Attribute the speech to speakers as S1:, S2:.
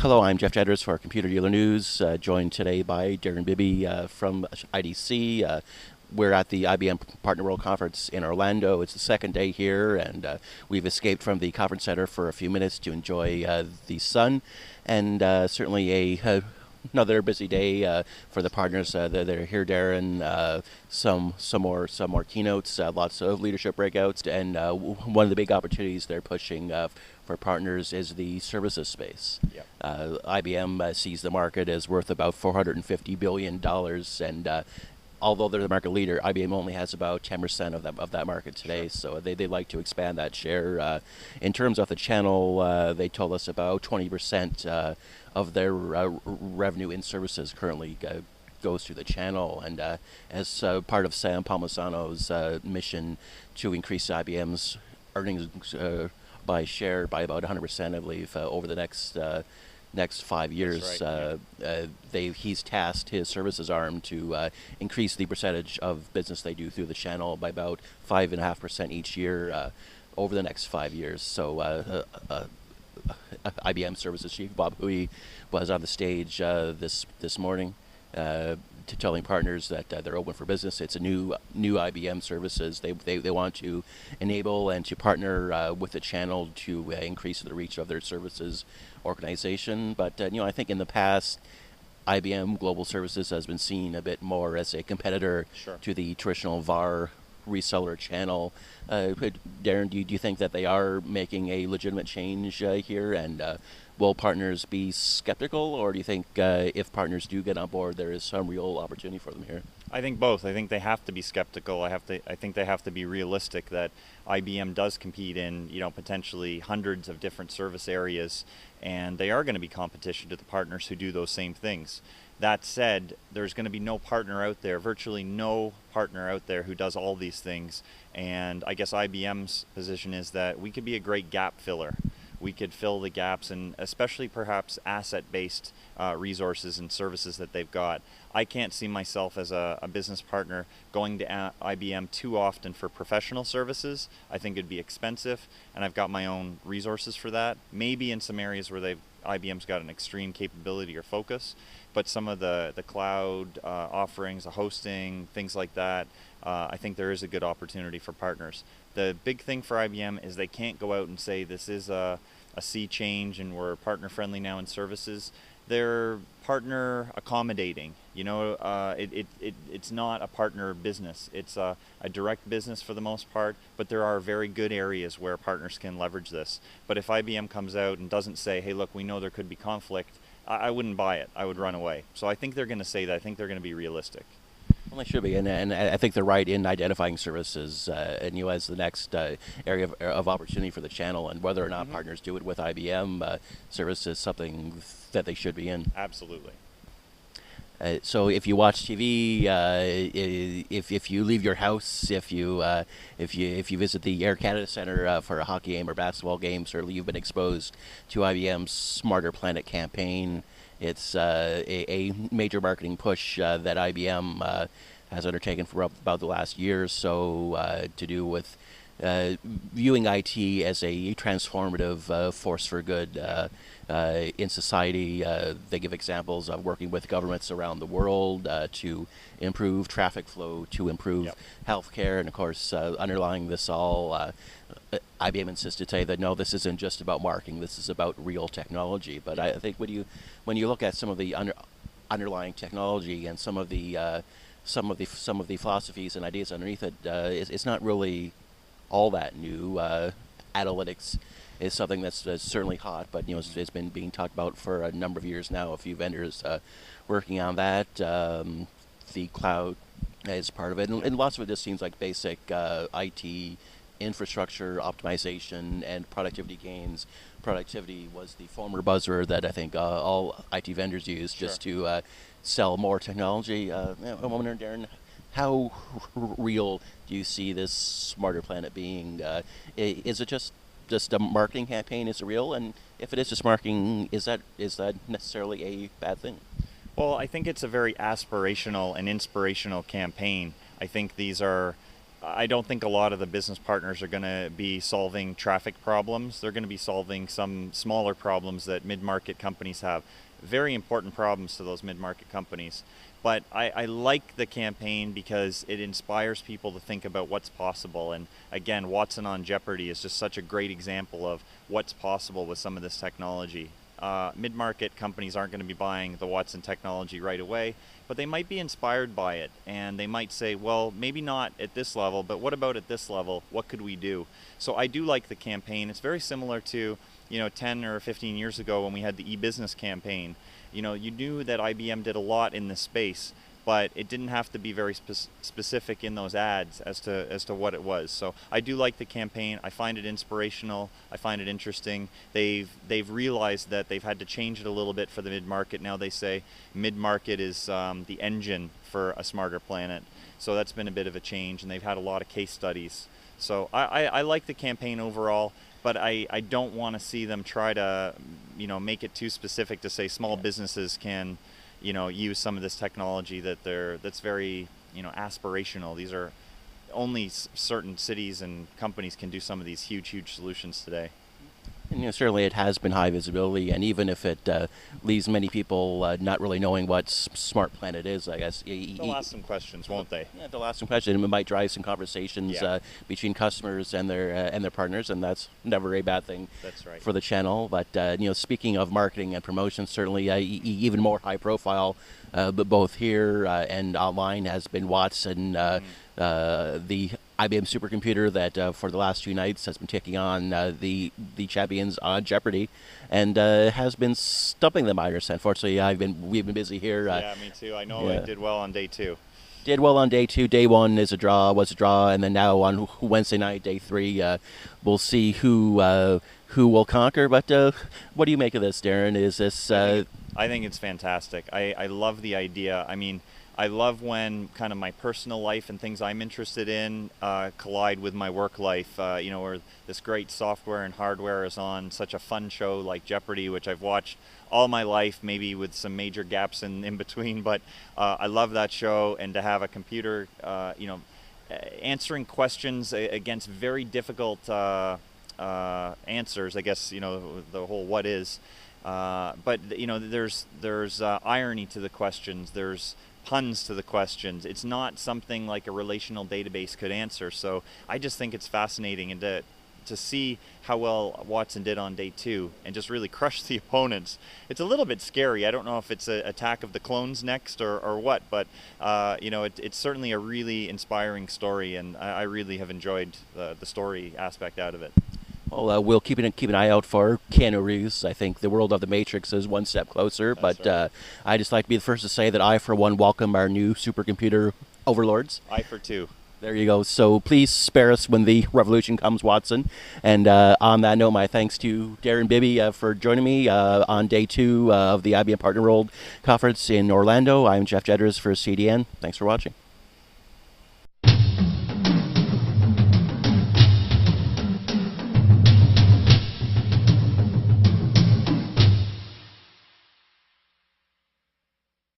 S1: Hello, I'm Jeff Jedders for Computer Dealer News, joined today by Darren Bibby from IDC. We're at the IBM Partner World Conference in Orlando. It's the second day here, and we've escaped from the conference center for a few minutes to enjoy the sun, and certainly another busy day for the partners that are here, Darren. Some more keynotes, lots of leadership breakouts, and one of the big opportunities they're pushing for partners is the services space.
S2: Yep.
S1: IBM sees the market as worth about $450 billion, and although they're the market leader, IBM only has about 10% of that market today,
S2: Sure.
S1: so they'd like to expand that share. In terms of the channel, they told us about 20% of their revenue in services currently goes through the channel, and as part of Sam Palmisano's mission to increase IBM's earnings by share by about 100%, I believe, over the next 5 years.
S2: That's right,
S1: He's tasked his services arm to increase the percentage of business they do through the channel by about 5.5% each year over the next 5 years. So IBM Services Chief Bob Hui was on the stage this morning telling partners that they're open for business. It's a new IBM services. They want to enable and to partner with the channel to increase the reach of their services organization. But I think in the past, IBM Global Services has been seen a bit more as a competitor
S2: Sure.
S1: to the traditional VAR reseller channel. Darren, do you think that they are making a legitimate change here, and will partners be skeptical, or do you think if partners do get on board, there is some real opportunity for them here?
S2: I think both. I think they have to be skeptical. I think they have to be realistic that IBM does compete in, potentially hundreds of different service areas, and they are going to be competition to the partners who do those same things. That said, there's going to be no partner out there, virtually no partner out there who does all these things. And I guess IBM's position is that we could be a great gap filler. We could fill the gaps, and especially perhaps asset-based resources and services that they've got. I can't see myself as a business partner going to IBM too often for professional services. I think it'd be expensive, and I've got my own resources for that. Maybe in some areas where IBM's got an extreme capability or focus, but some of the cloud offerings, the hosting, things like that, I think there is a good opportunity for partners. The big thing for IBM is they can't go out and say this is a sea change and we're partner friendly now in services. They're partner accommodating. It's not a partner business. It's a direct business for the most part, but there are very good areas where partners can leverage this. But if IBM comes out and doesn't say, hey, look, we know there could be conflict, I wouldn't buy it. I would run away. So I think they're going to say that. I think they're going to be realistic.
S1: Well, they should be, and I think they're right in identifying services as the next area of opportunity for the channel, and whether or not partners do it with IBM, service is something that they should be in.
S2: Absolutely.
S1: So if you watch TV, if you leave your house, if you visit the Air Canada Centre for a hockey game or basketball game, certainly you've been exposed to IBM's Smarter Planet campaign. It's a major marketing push that IBM has undertaken for about the last year or so to do with viewing IT as a transformative force for good in society. They give examples of working with governments around the world to improve traffic flow, to improve healthcare, and of course, underlying this all, IBM insisted today that no, this isn't just about marketing. This is about real technology. But I think when you look at some of the underlying technology and some of the philosophies and ideas underneath it, it's not really all that new. Analytics is something that's certainly hot, but it's been being talked about for a number of years now. A few vendors working on that. The cloud is part of it, and lots of it just seems like basic IT infrastructure optimization and productivity gains. Productivity was the former buzzword that I think all IT vendors use just to sell more technology. I'm wondering, Darren, how real do you see this Smarter Planet being? Is it just a marketing campaign? Is it real? And if it is just marketing, is that necessarily a bad thing?
S2: Well, I think it's a very aspirational and inspirational campaign. I think these are I don't think a lot of the business partners are going to be solving traffic problems. They're going to be solving some smaller problems that mid-market companies have. Very important problems to those mid-market companies. But I like the campaign because it inspires people to think about what's possible. And again, Watson on Jeopardy is just such a great example of what's possible with some of this technology. Mid-market companies aren't going to be buying the Watson technology right away, but they might be inspired by it, and they might say, well, maybe not at this level, but what about at this level? What could we do? So I do like the campaign. It's very similar to 10 or 15 years ago when we had the e-business campaign. You knew that IBM did a lot in this space, but it didn't have to be very specific in those ads as to what it was. So I do like the campaign. I find it inspirational. I find it interesting. They've realized that they've had to change it a little bit for the mid-market. Now they say mid-market is the engine for a smarter planet. So that's been a bit of a change, and they've had a lot of case studies. So I like the campaign overall, but I don't want to see them try to make it too specific to say small businesses can use some of this technology that's very aspirational. These are only certain cities and companies can do some of these huge solutions today.
S1: And certainly it has been high visibility, and even if it leaves many people not really knowing what Smart Planet is, I guess.
S2: They'll ask some questions, won't they?
S1: Yeah, they'll ask some questions, and it might drive some conversations between customers and their partners, and that's never a bad thing.
S2: That's right.
S1: For the channel. But speaking of marketing and promotion, certainly even more high profile, but both here and online has been Watson, the IBM supercomputer that for the last 2 nights has been taking on the champions on Jeopardy, and has been stumping them, I understand. Unfortunately, we've been busy here.
S2: Yeah, me too. I know it did well on day 2.
S1: Did well on day 2. Day 1 was a draw, and then now on Wednesday night, day 3, we'll see who will conquer. But what do you make of this, Darren? Is this?
S2: I think it's fantastic. I love the idea. I mean, I love when kind of my personal life and things I'm interested in collide with my work life. Where this great software and hardware is on such a fun show like Jeopardy, which I've watched all my life, maybe with some major gaps in between. But I love that show, and to have a computer, answering questions against very difficult answers. I guess the whole what is. But there's irony to the questions. There's puns to the questions. It's not something like a relational database could answer. So I just think it's fascinating, and to see how well Watson did on day 2 and just really crush the opponents. It's a little bit scary. I don't know if it's an attack of the clones next or what, but it's certainly a really inspiring story, and I really have enjoyed the story aspect out of it.
S1: Well, we'll keep an eye out for Keanu Reeves. I think the world of the Matrix is one step closer.
S2: That's
S1: but
S2: right.
S1: I just like to be the first to say that I, for one, welcome our new supercomputer overlords.
S2: I for 2.
S1: There you go. So please spare us when the revolution comes, Watson. And on that note, my thanks to Darren Bibby for joining me on day 2 of the IBM Partner World Conference in Orlando. I'm Jeff Jedders for CDN. Thanks for watching.